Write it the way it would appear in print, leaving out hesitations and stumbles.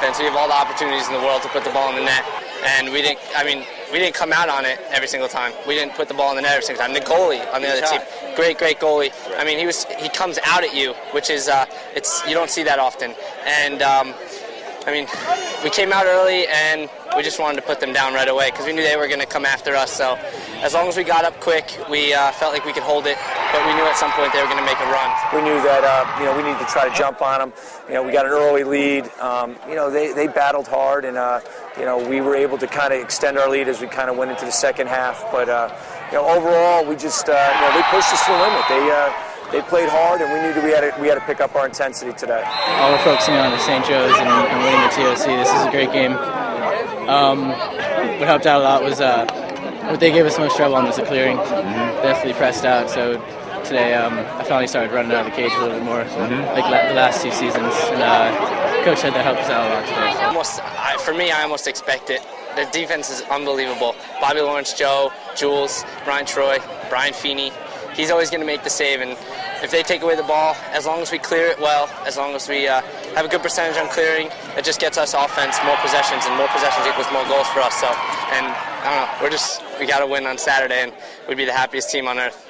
offense. We have all the opportunities in the world to put the ball in the net, and we didn't come out on it every single time. We didn't put the ball in the net every single time. The goalie on the other team, great goalie. I mean, he comes out at you, which is you don't see that often. And I mean, we came out early and we just wanted to put them down right away because we knew they were going to come after us. So as long as we got up quick, we felt like we could hold it, but we knew at some point they were going to make a run. We knew that we needed to try to jump on them. We got an early lead. They battled hard, and we were able to kind of extend our lead as we kind of went into the second half. But overall, we just they pushed us to the limit. They played hard, and we knew that we had to pick up our intensity today. All we're focusing on is St. Joe's and winning the TOC. This is a great game. What helped out a lot was what they gave us most trouble on was the clearing. Definitely pressed out. So today I finally started running out of the cage a little bit more, like the last 2 seasons. And Coach said that helped us out a lot today. For me, I almost expect it. The defense is unbelievable. Bobby Lawrence, Joe, Jules, Brian Troy, Brian Feeney. He's always going to make the save, and if they take away the ball, as long as we clear it well, as long as we have a good percentage on clearing, it just gets us offense, more possessions, and more possessions equals more goals for us. So, and I don't know, we got to win on Saturday, and we'd be the happiest team on earth.